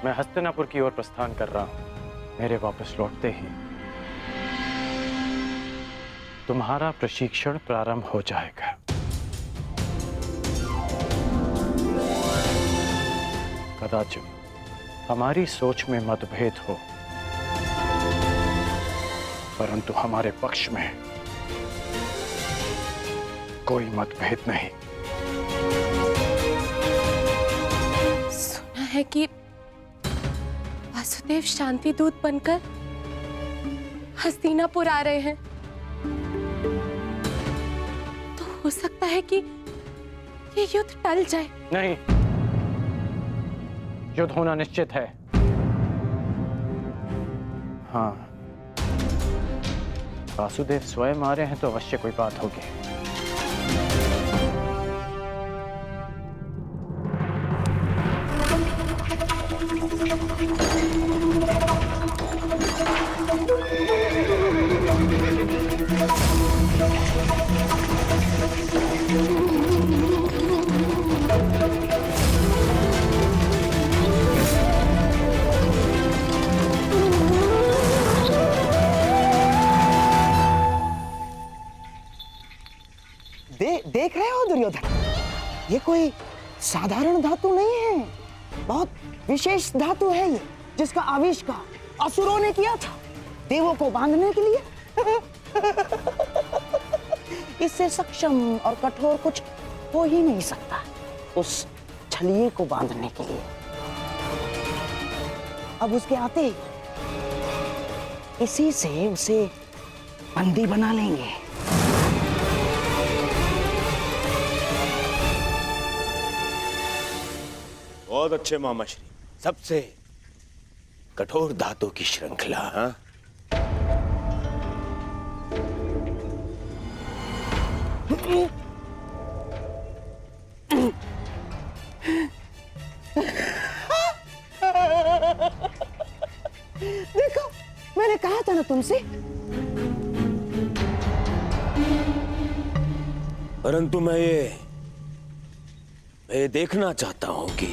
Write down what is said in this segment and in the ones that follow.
मैं हस्तिनापुर की ओर प्रस्थान कर रहा हूं। मेरे वापस लौटते ही तुम्हारा प्रशिक्षण प्रारंभ हो जाएगा। कदाचित हमारी सोच में मतभेद हो, परंतु हमारे पक्ष में कोई मतभेद नहीं। सुना है कि वासुदेव शांति दूत बनकर हस्तिनापुर आ रहे हैं, तो हो सकता है कि ये युद्ध टल जाए। नहीं, युद्ध होना निश्चित है। हाँ, वासुदेव स्वयं आ रहे हैं तो अवश्य कोई बात होगी। देख रहे हो दुर्योधन, ये कोई साधारण धातु नहीं है, बहुत विशेष धातु है ये, जिसका आविष्कार असुरों ने किया था देवों को बांधने के लिए। इससे सक्षम और कठोर कुछ हो ही नहीं सकता उस छलिए को बांधने के लिए। अब उसके आते इसी से उसे बंदी बना लेंगे। बहुत अच्छे मामाश्री, सबसे कठोर धातु की श्रृंखला। हाँ? देखो, मैंने कहा था ना तुमसे। परंतु मैं ये देखना चाहता हूं कि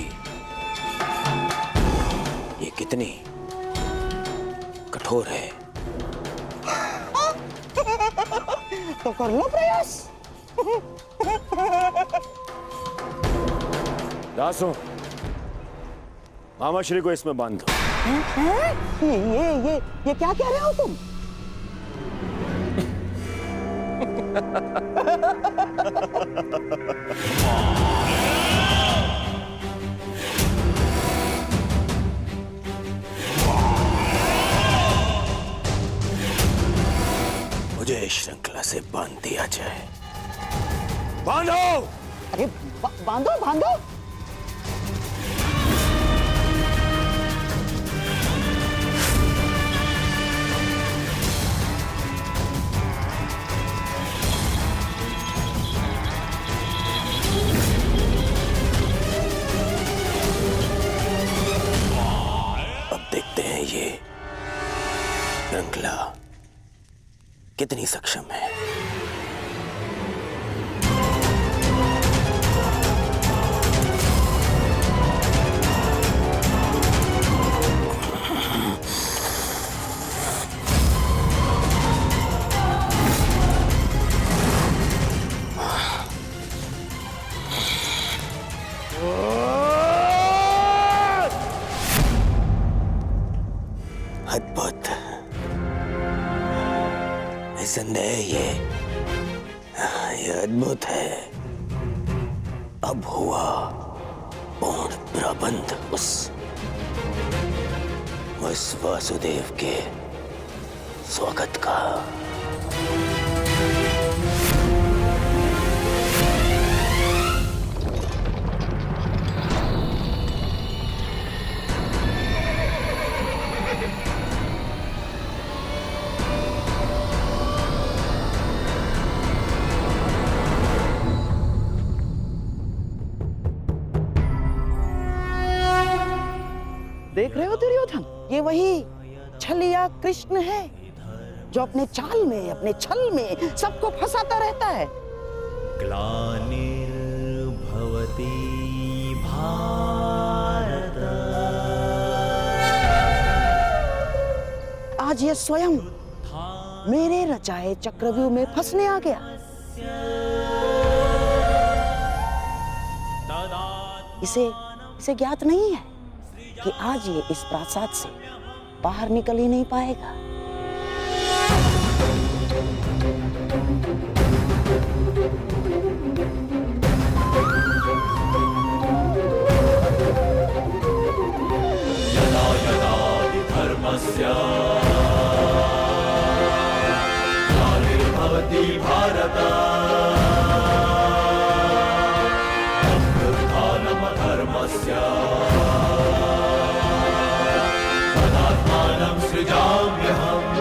ये कितनी कठोर है। तो कर लो प्रयास। दासों, मामाश्री को इसमें बांध दो। ये क्या कह रहे हो तुम? मुझे इस श्रृंखला से बांध दिया जाए। बांधो! अरे बांधो बांधो। अब देखते हैं ये श्रृंखला कितनी सक्षम है। अद्भुत, निसंदेह ये अद्भुत है। अब हुआ पूर्ण प्रबंध उस वासुदेव के स्वागत का। देख रहे हो दुर्योधन, ये वही छलिया कृष्ण है जो अपने चाल में, अपने छल में सबको फंसाता रहता है। ग्लानिर्भवति भारत आज ये स्वयं मेरे रचाए चक्रव्यूह में फंसने आ गया। इसे ज्ञात नहीं है कि आज ये इस प्रासाद से बाहर निकल ही नहीं पाएगा। यदा यदा हि धर्मस्य ग्लानिर्भवति भारत अभ्युत्थानमधर्मस्य तदात्मानं सृजाम्यहम्।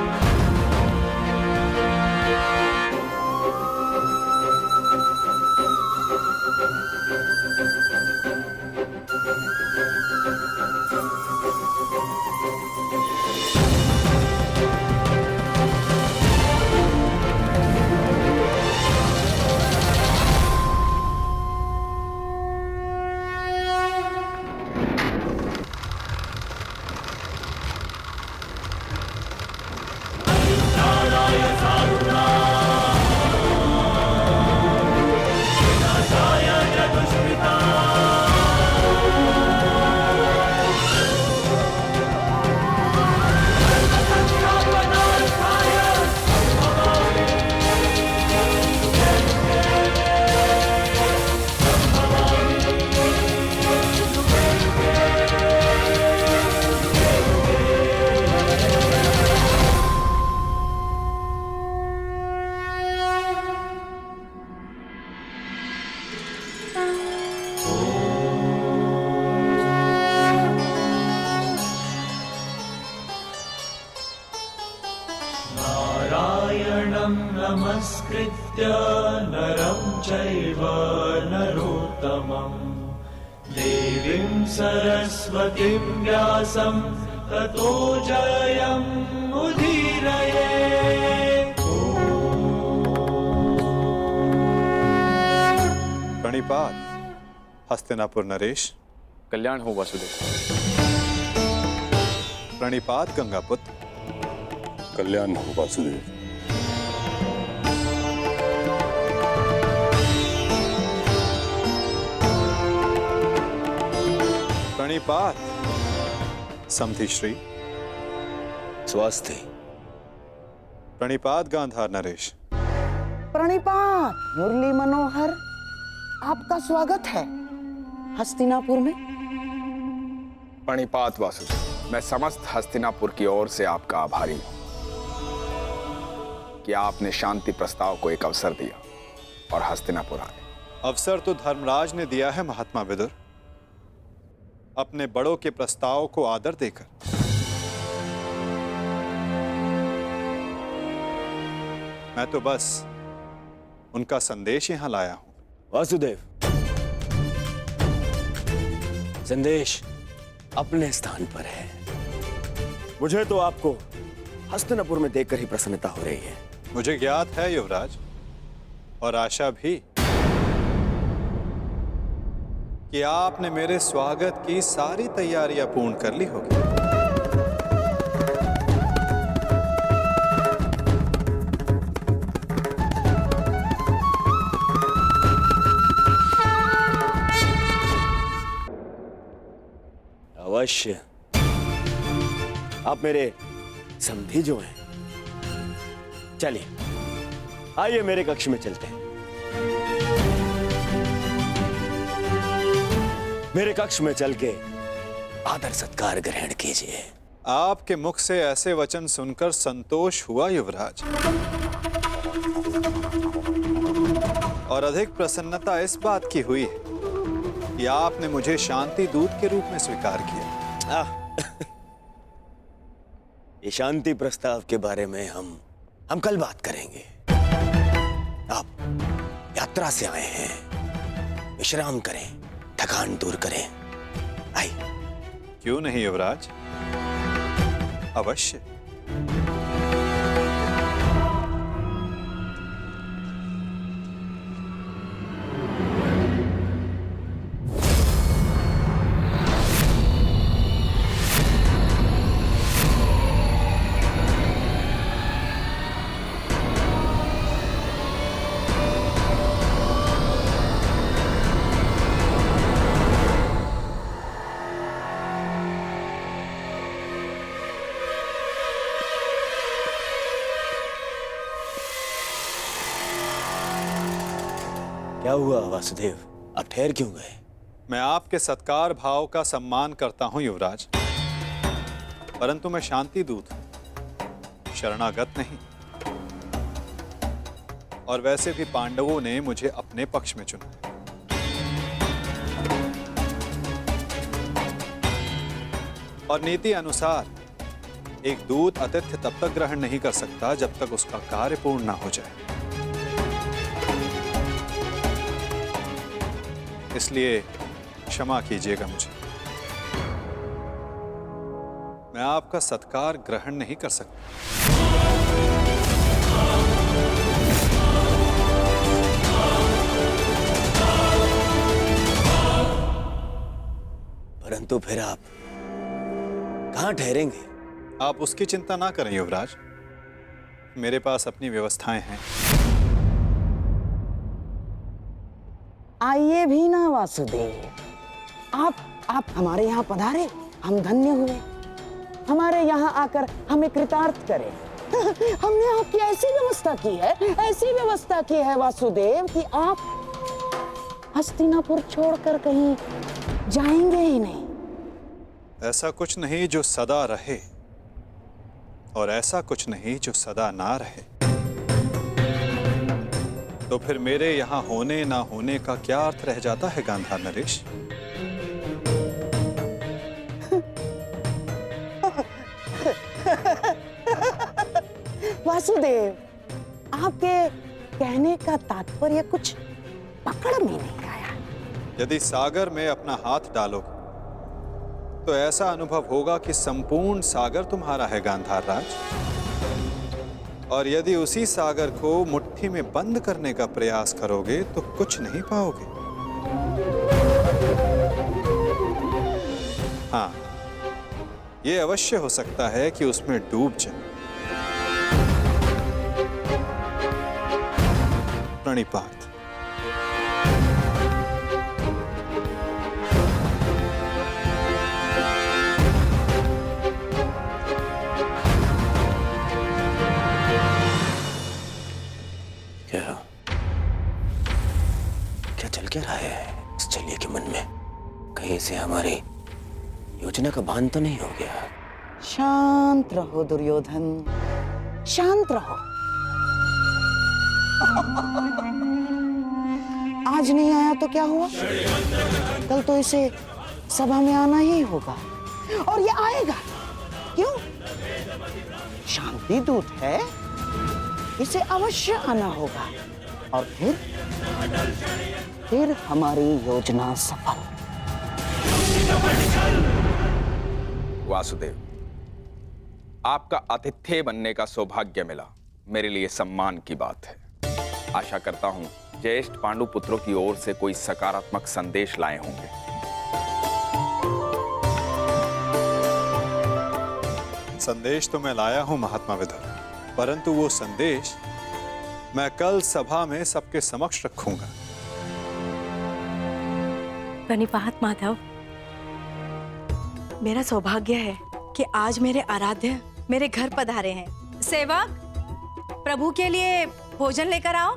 नारायणं नमस्कृत्य नरं चैव नरोत्तमं देवीं सरस्वतीं व्यासं ततो जयमुदीरयेत्। प्रणिपात हस्तिनापुर नरेश। कल्याण हो वासुदेव। प्रणिपात गंगापुत्र। कल्याण हो वासुदेव। प्रणिपात समधि श्री। स्वास्थ्य। प्रणिपात गांधार नरेश। प्रणिपात मुरली मनोहर, आपका स्वागत है हस्तिनापुर में। प्रणिपात वासुदेव, मैं समस्त हस्तिनापुर की ओर से आपका आभारी हूं कि आपने शांति प्रस्ताव को एक अवसर दिया और हस्तिनापुर आए। अवसर तो धर्मराज ने दिया है महात्मा विदुर, अपने बड़ों के प्रस्ताव को आदर देकर। मैं तो बस उनका संदेश यहां लाया हूं। वासुदेव, संदेश अपने स्थान पर है। मुझे तो आपको हस्तिनापुर में देखकर ही प्रसन्नता हो रही है। मुझे ज्ञात है युवराज, और आशा भी कि आपने मेरे स्वागत की सारी तैयारियां पूर्ण कर ली होगी। अवश्य। आप मेरे समधी जो हैं। चलिए, आइए मेरे कक्ष में चलते हैं। मेरे कक्ष में चल के आदर सत्कार ग्रहण कीजिए। आपके मुख से ऐसे वचन सुनकर संतोष हुआ युवराज, और अधिक प्रसन्नता इस बात की हुई है कि आपने मुझे शांति दूत के रूप में स्वीकार किया। ये शांति प्रस्ताव के बारे में हम कल बात करेंगे। आप यात्रा से आए हैं, विश्राम करें, थकान दूर करें। आइए। क्यों नहीं युवराज, अवश्य। क्या हुआ वासुदेव, आप ठहर क्यों गए? मैं आपके सत्कार भाव का सम्मान करता हूं युवराज, परंतु मैं शांति दूत हूं, शरणागत नहीं। और वैसे भी पांडवों ने मुझे अपने पक्ष में चुना है। और नीति अनुसार एक दूत आतिथ्य तब तक ग्रहण नहीं कर सकता जब तक उसका कार्य पूर्ण ना हो जाए। इसलिए क्षमा कीजिएगा मुझे, मैं आपका सत्कार ग्रहण नहीं कर सकता। परंतु फिर आप कहां ठहरेंगे? आप उसकी चिंता ना करें युवराज, मेरे पास अपनी व्यवस्थाएं हैं। आइए भी ना वासुदेव, आप हमारे यहाँ पधारे, हम धन्य हुए। हमारे यहाँ आकर हमें कृतार्थ करें। हमने आपकी ऐसी व्यवस्था की है वासुदेव कि आप हस्तिनापुर छोड़कर कहीं जाएंगे ही नहीं। ऐसा कुछ नहीं जो सदा रहे, और ऐसा कुछ नहीं जो सदा ना रहे। तो फिर मेरे यहां होने ना होने का क्या अर्थ रह जाता है गांधार नरेश? वासुदेव, आपके कहने का तात्पर्य कुछ पकड़ में नहीं आया। यदि सागर में अपना हाथ डालोगे तो ऐसा अनुभव होगा कि संपूर्ण सागर तुम्हारा है गांधार राज। और यदि उसी सागर को मुट्ठी में बंद करने का प्रयास करोगे तो कुछ नहीं पाओगे। हाँ, यह अवश्य हो सकता है कि उसमें डूब जाए। प्रणिपात। क्या चल क्या रहा है इस चलिए के मन में? कहीं से हमारी योजना का भान तो नहीं हो गया? शांत रहो दुर्योधन, शांत रहो। आज नहीं आया तो क्या हुआ? कल तो इसे सभा में आना ही होगा, और ये आएगा। क्यों? शांति दूत है, इसे अवश्य आना होगा। और फिर हमारी योजना सफल। वासुदेव, आपका आतिथ्य बनने का सौभाग्य मिला, मेरे लिए सम्मान की बात है। आशा करता हूं ज्येष्ठ पांडु पुत्रों की ओर से कोई सकारात्मक संदेश लाए होंगे। संदेश तो मैं लाया हूं महात्मा विदुर, परंतु वो संदेश मैं कल सभा में सबके समक्ष रखूंगा। प्रणिपात माधव, मेरा सौभाग्य है कि आज मेरे आराध्य मेरे घर पधारे हैं। सेवक, प्रभु के लिए भोजन लेकर आओ।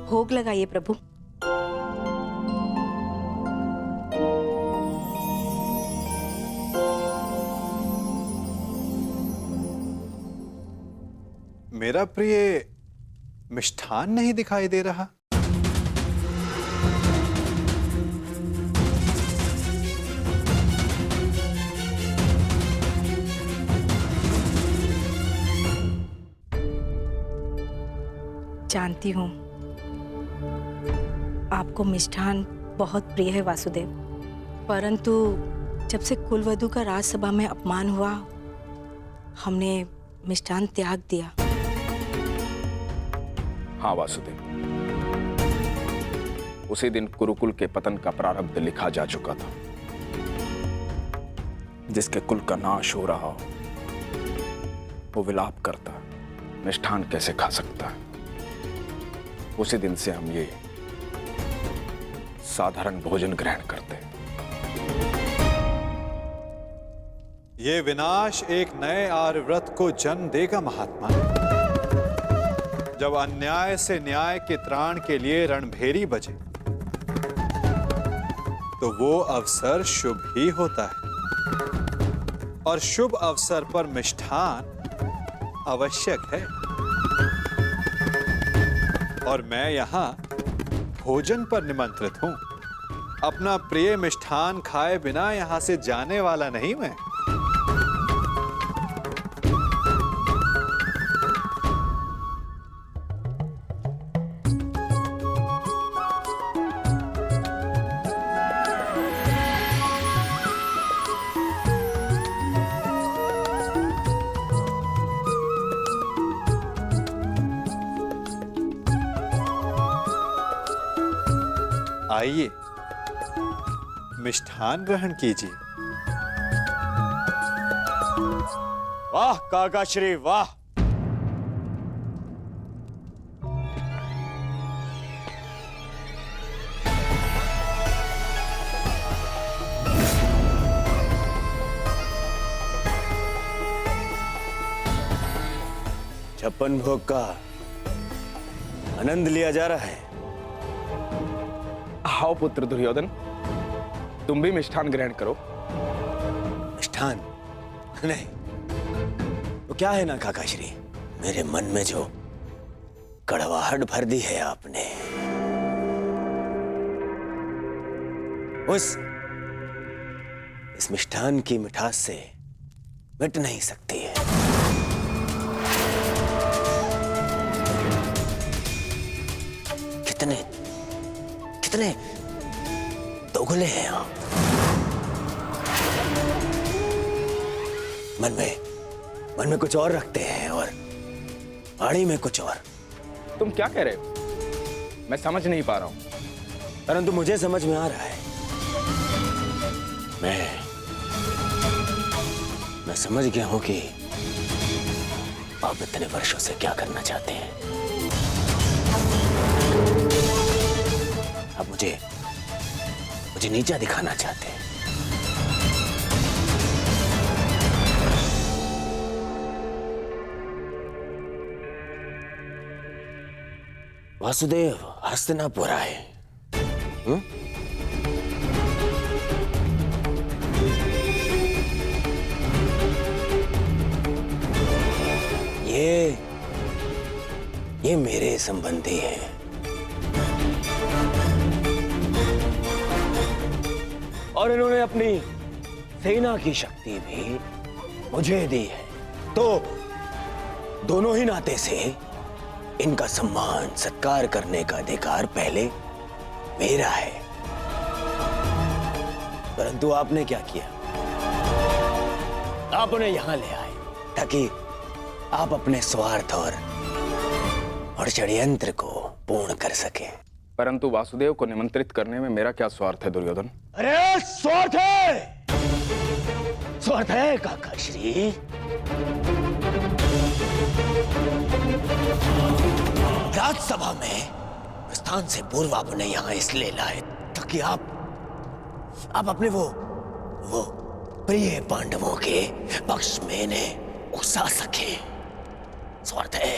भोग लगाइए प्रभु। मेरा प्रिय मिष्ठान नहीं दिखाई दे रहा। जानती हूँ आपको मिष्ठान बहुत प्रिय है वासुदेव, परंतु जब से कुलवधू का राजसभा में अपमान हुआ, हमने मिष्ठान त्याग दिया। हाँ वासुदेव, उसी दिन कुरुकुल के पतन का प्रारब्ध लिखा जा चुका था। जिसके कुल का नाश हो रहा हो वो विलाप करता, मिष्ठान कैसे खा सकता है? उसी दिन से हम ये साधारण भोजन ग्रहण करते। ये विनाश एक नए आर्यव्रत को जन्म देगा महात्मा। जब अन्याय से न्याय के त्राण के लिए रणभेरी बजे तो वो अवसर शुभ ही होता है, और शुभ अवसर पर मिष्ठान आवश्यक है। और मैं यहां भोजन पर निमंत्रित हूं। अपना प्रिय मिष्ठान खाए बिना यहां से जाने वाला नहीं मैं। आइए, मिष्ठान ग्रहण कीजिए। वाह काकाश्री वाह। छप्पन भोग का आनंद लिया जा रहा है। आओ पुत्र दुर्योधन, तुम भी मिष्ठान ग्रहण करो। मिष्ठान नहीं, वो क्या है ना काकाश्री, मेरे मन में जो कड़वाहट भर दी है आपने, इस मिष्ठान की मिठास से मिट नहीं सकती है। कितने कितने दोगले हैं आप। मन में कुछ और रखते हैं और वाणी में कुछ और। तुम क्या कह रहे हो? मैं समझ नहीं पा रहा हूं। परंतु मुझे समझ में आ रहा है। मैं समझ गया हूं कि आप इतने वर्षों से क्या करना चाहते हैं। आप मुझे नीचा दिखाना चाहते हैं। वासुदेव हस्तिनापुर आए। ये मेरे संबंधी हैं। और इन्होंने अपनी सेना की शक्ति भी मुझे दी है, तो दोनों ही नाते से इनका सम्मान सत्कार करने का अधिकार पहले मेरा है। परंतु आपने क्या किया? आप उन्हें यहां ले आए ताकि आप अपने स्वार्थ और षड्यंत्र को पूर्ण कर सके। परंतु वासुदेव को निमंत्रित करने में मेरा क्या स्वार्थ है दुर्योधन? अरे स्वार्थ है काकाश्री। राजसभा में प्रस्थान से पूर्व आपने यहां इसलिए लाए ताकि आप अपने वो प्रिय पांडवों के पक्ष में इन्हें उकसा सके। स्वार्थ है।